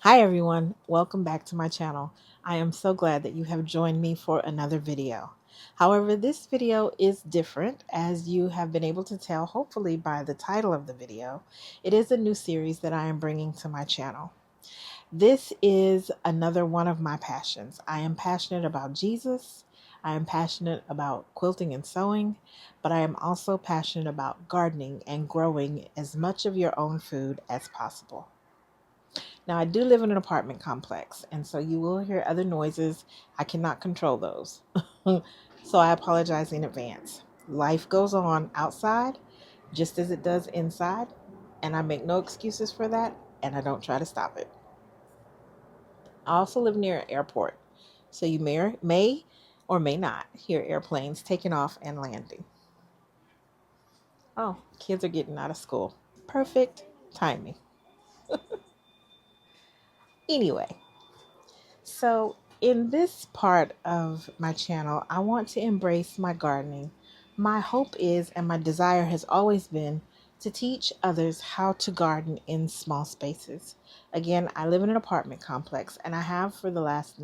Hi everyone, welcome back to my channel. I am so glad that you have joined me for another video. However, this video is different, as you have been able to tell hopefully by the title of the video. It is a new series that I am bringing to my channel. This is another one of my passions. I am passionate about Jesus. I am passionate about quilting and sewing, but I am also passionate about gardening and growing as much of your own food as possible. Now, I do live in an apartment complex, and so you will hear other noises. I cannot control those. So I apologize in advance. Life goes on outside just as it does inside, and I make no excuses for that, and I don't try to stop it. I also live near an airport, so you may or may not hear airplanes taking off and landing. Oh, kids are getting out of school. Perfect timing. Anyway, so in this part of my channel, I want to embrace my gardening. My hope is, and my desire has always been, to teach others how to garden in small spaces. Again, I live in an apartment complex, and I have for the last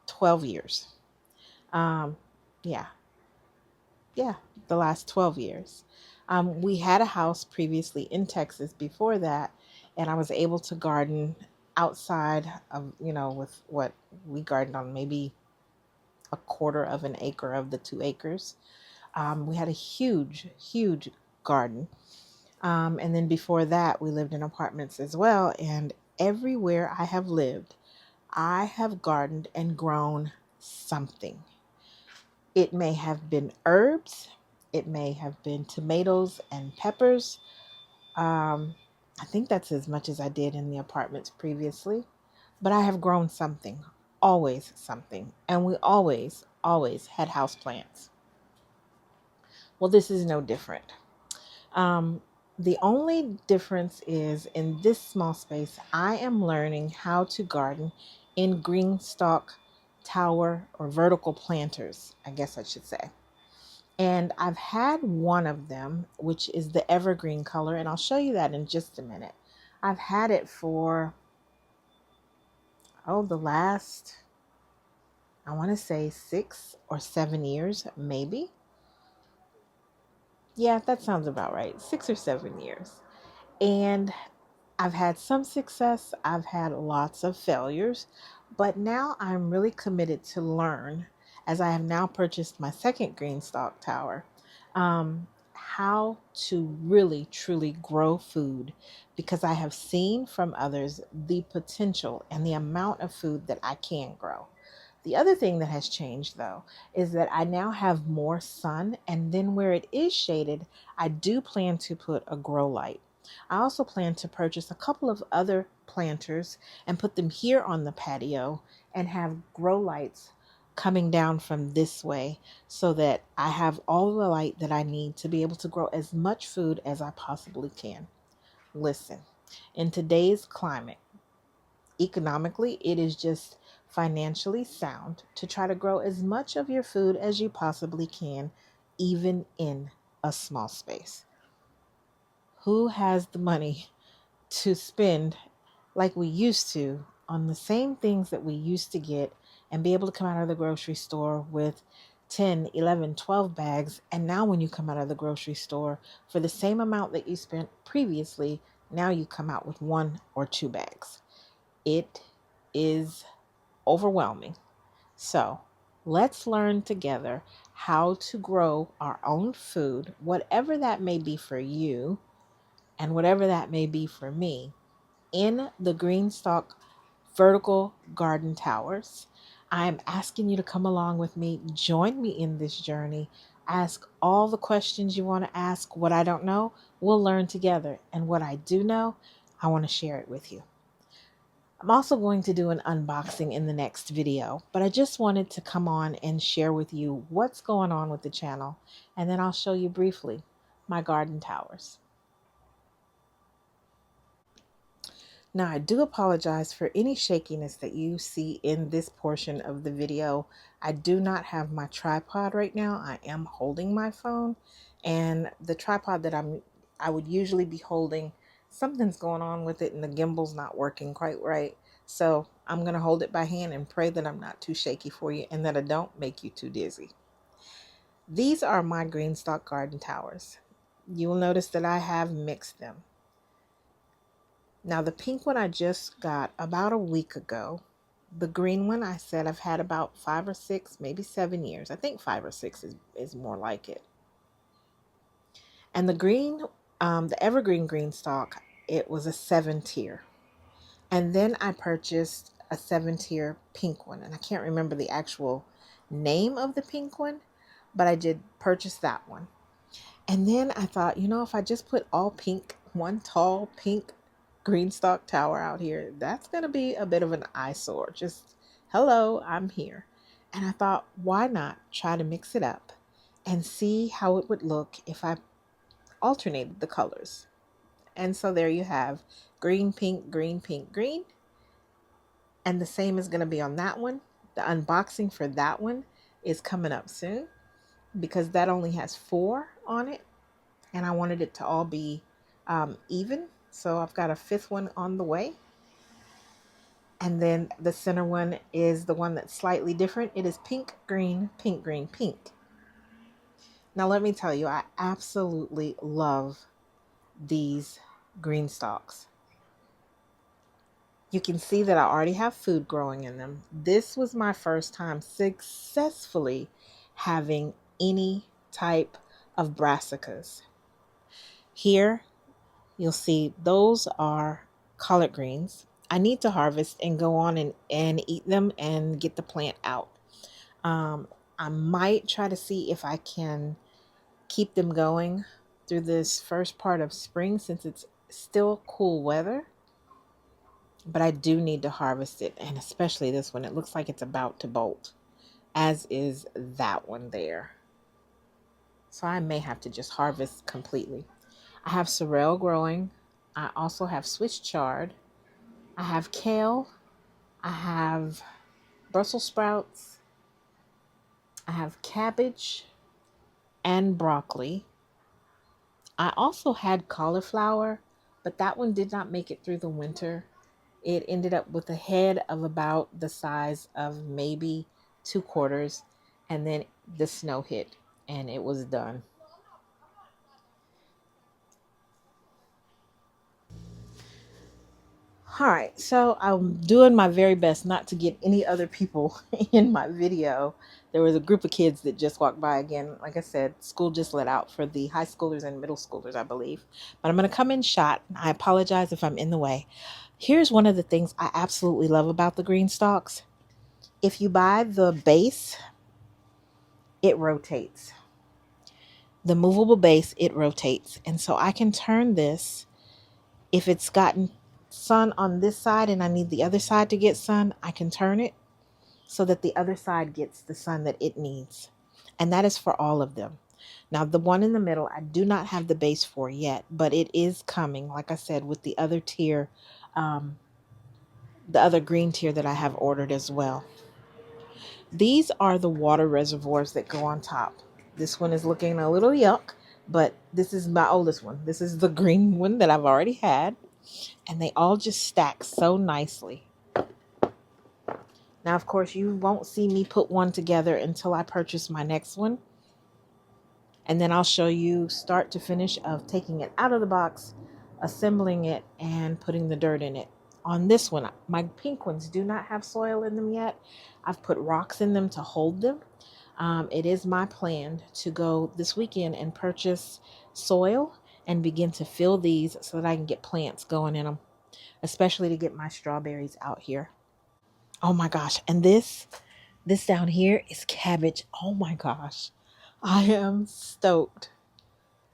12 years. Um, yeah, yeah, the last 12 years. We had a house previously in Texas before that, and I was able to garden outside of, with what we gardened on maybe a quarter of an acre of the 2 acres. We had a huge, huge garden. And then before that, we lived in apartments as well. And everywhere I have lived, I have gardened and grown something. It may have been herbs, it may have been tomatoes and peppers. Um, I think that's as much as I did in the apartments previously, but I have grown something, always something. And we always had house plants. Well, this is no different. Um, the only difference is in this small space, I am learning how to garden in GreenStalk Tower or vertical planters, I guess I should say. And I've had one of them, which is the evergreen color, and I'll show you that in just a minute. I've had it for, the last, I want to say 6 or 7 years, maybe. Yeah, that sounds about right. 6 or 7 years. And I've had some success, I've had lots of failures, but now I'm really committed to learn, as I have now purchased my second GreenStalk tower, how to really truly grow food, because I have seen from others the potential and the amount of food that I can grow. The other thing that has changed, though, is that I now have more sun, and then where it is shaded, I do plan to put a grow light. I also plan to purchase a couple of other planters and put them here on the patio and have grow lights coming down from this way, so that I have all the light that I need to be able to grow as much food as I possibly can. Listen, in today's climate, economically, it is just financially sound to try to grow as much of your food as you possibly can, even in a small space. Who has the money to spend like we used to on the same things that we used to get and be able to come out of the grocery store with 10, 11, 12 bags? And now when you come out of the grocery store for the same amount that you spent previously, now you come out with 1 or 2 bags. It is overwhelming. So let's learn together how to grow our own food, whatever that may be for you and whatever that may be for me, in the GreenStalk Vertical Garden Towers. I'm asking you to come along with me, join me in this journey, ask all the questions you want to ask. What I don't know, we'll learn together. And what I do know, I want to share it with you. I'm also going to do an unboxing in the next video, but I just wanted to come on and share with you what's going on with the channel, and then I'll show you briefly my garden towers. Now, I do apologize for any shakiness that you see in this portion of the video. I do not have my tripod right now. I am holding my phone, and the tripod that I would usually be holding Something's going on with it and the gimbal's not working quite right. So I'm going to hold it by hand and pray that I'm not too shaky for you and that I don't make you too dizzy. These are my GreenStalk Garden Towers. You will notice that I have mixed them. Now the pink one I just got about a week ago. The green one I said I've had about 5 or 6, maybe 7 years. I think 5 or 6 is more like it. And the green, the evergreen GreenStalk, it was a 7 tier. And then I purchased a 7 tier pink one. And I can't remember the actual name of the pink one, but I did purchase that one. And then I thought, if I just put all pink, one tall pink GreenStalk tower out here, that's going to be a bit of an eyesore. Just, hello, I'm here. And I thought, why not try to mix it up and see how it would look if I alternated the colors. And so there you have green, pink, green, pink, green. And the same is going to be on that one. The unboxing for that one is coming up soon because that only has 4 on it. And I wanted it to all be even. So I've got a 5th one on the way. And then the center one is the one that's slightly different. It is pink, green, pink, green, pink. Now let me tell you, I absolutely love these green stalks. You can see that I already have food growing in them. This was my first time successfully having any type of brassicas. Here, you'll see those are collard greens. I need to harvest and go on and eat them and get the plant out. I might try to see if I can keep them going through this first part of spring since it's still cool weather. But I do need to harvest it, and especially this one. It looks like it's about to bolt, as is that one there. So I may have to just harvest completely. I have sorrel growing. I also have Swiss chard. I have kale. I have Brussels sprouts. I have cabbage and broccoli. I also had cauliflower, but that one did not make it through the winter. It ended up with a head of about the size of maybe 2 quarters, and then the snow hit and it was done. All right, so I'm doing my very best not to get any other people in my video. There was a group of kids that just walked by again. Like I said, school just let out for the high schoolers and middle schoolers, I believe. But I'm going to come in shot. I apologize if I'm in the way. Here's one of the things I absolutely love about the green stalks. If you buy the base, it rotates. The movable base, it rotates. And so I can turn this. If it's gotten sun on this side and I need the other side to get sun, I can turn it so that the other side gets the sun that it needs. And that is for all of them. Now, the one in the middle, I do not have the base for yet, but it is coming, like I said, with the other tier, the other green tier that I have ordered as well. These are the water reservoirs that go on top. This one is looking a little yuck, but this is my oldest one. This is the green one that I've already had, and they all just stack so nicely. Now, of course, you won't see me put one together until I purchase my next one. And then I'll show you start to finish of taking it out of the box, assembling it, and putting the dirt in it. On this one, my pink ones do not have soil in them yet. I've put rocks in them to hold them. It is my plan to go this weekend and purchase soil and begin to fill these so that I can get plants going in them, especially to get my strawberries out here. Oh my gosh. And this down here is cabbage. Oh my gosh. I am stoked.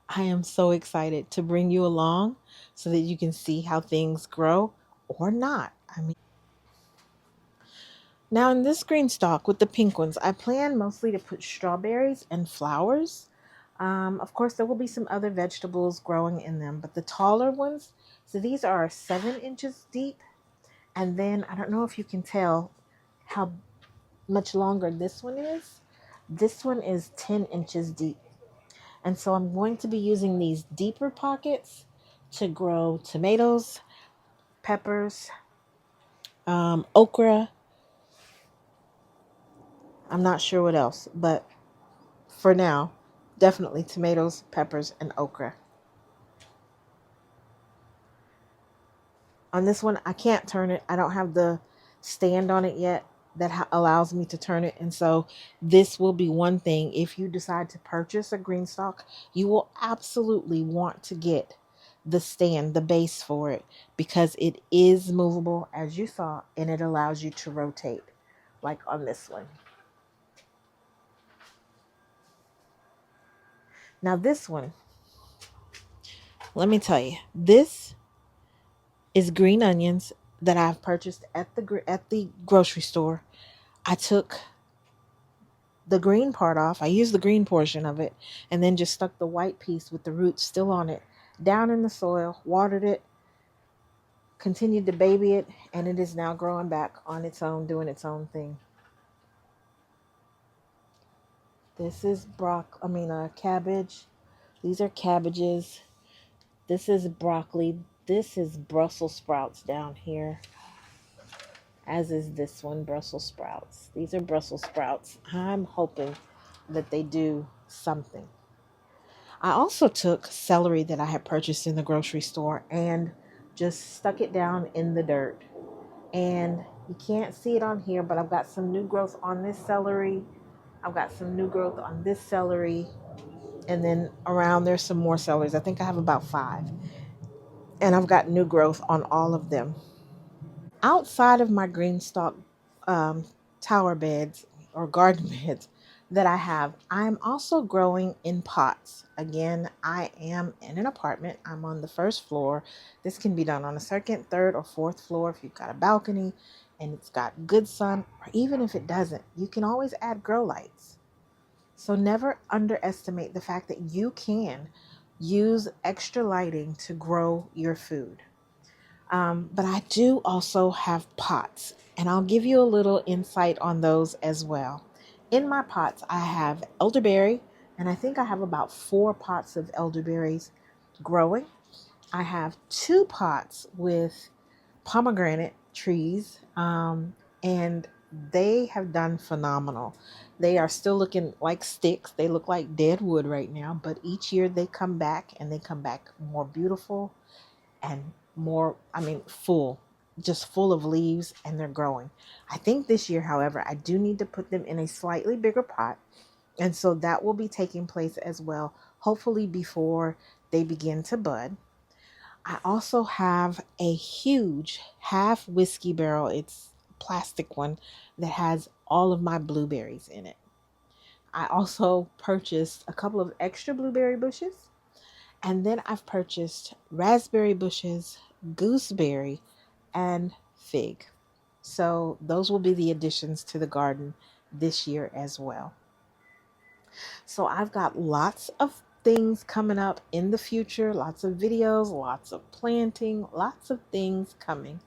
I am so excited to bring you along so that you can see how things grow or not. Now in this green stalk with the pink ones, I plan mostly to put strawberries and flowers. Of course, there will be some other vegetables growing in them, but the taller ones, so these are 7 inches deep. And then I don't know if you can tell how much longer this one is. This one is 10 inches deep. And so I'm going to be using these deeper pockets to grow tomatoes, peppers, okra. I'm not sure what else, but for now, definitely tomatoes, peppers, and okra. On this one, I can't turn it. I don't have the stand on it yet that allows me to turn it. And so this will be one thing. If you decide to purchase a GreenStalk, you will absolutely want to get the stand, the base for it, because it is movable, as you saw, and it allows you to rotate, like on this one. Now this one, let me tell you, this is green onions that I've purchased at the grocery store. I took the green part off. I used the green portion of it and then just stuck the white piece with the roots still on it down in the soil, watered it, continued to baby it, and it is now growing back on its own, doing its own thing. This is cabbage. These are cabbages. This is broccoli. This is Brussels sprouts down here, as is this one, Brussels sprouts. These are Brussels sprouts. I'm hoping that they do something. I also took celery that I had purchased in the grocery store and just stuck it down in the dirt. And you can't see it on here, but I've got some new growth on this celery. I've got some new growth on this celery. And then around there's some more celeries. I think I have about 5. And I've got new growth on all of them. Outside of my GreenStalk um, tower beds or garden beds that I have, I'm also growing in pots. Again, I am in an apartment. I'm on the first floor. This can be done on a second, third, or fourth floor if you've got a balcony and it's got good sun, or even if it doesn't, you can always add grow lights. So never underestimate the fact that you can use extra lighting to grow your food. But I do also have pots, and I'll give you a little insight on those as well. In my pots, I have elderberry, and I think I have about 4 pots of elderberries growing. I have 2 pots with pomegranate trees, and they have done phenomenal. They are still looking like sticks. They look like dead wood right now, but each year they come back, and they come back more beautiful and more, full, just full of leaves, and they're growing. I think this year, however, I do need to put them in a slightly bigger pot. And so that will be taking place as well, hopefully before they begin to bud. I also have a huge half whiskey barrel. It's a plastic one that has all of my blueberries in it. I also purchased a couple of extra blueberry bushes. And then I've purchased raspberry bushes, gooseberry, and fig. So those will be the additions to the garden this year as well. So I've got lots of things coming up in the future, lots of videos, lots of planting, lots of things coming.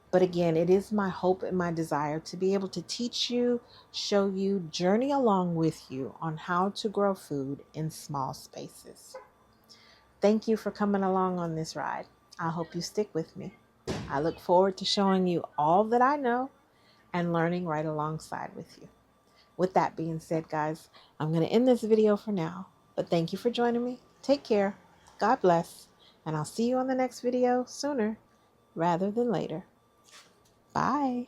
But again, it is my hope and my desire to be able to teach you, show you, journey along with you on how to grow food in small spaces. Thank you for coming along on this ride. I hope you stick with me. I look forward to showing you all that I know and learning right alongside with you. With that being said, guys, I'm going to end this video for now. But thank you for joining me. Take care. God bless. And I'll see you on the next video sooner rather than later. Bye.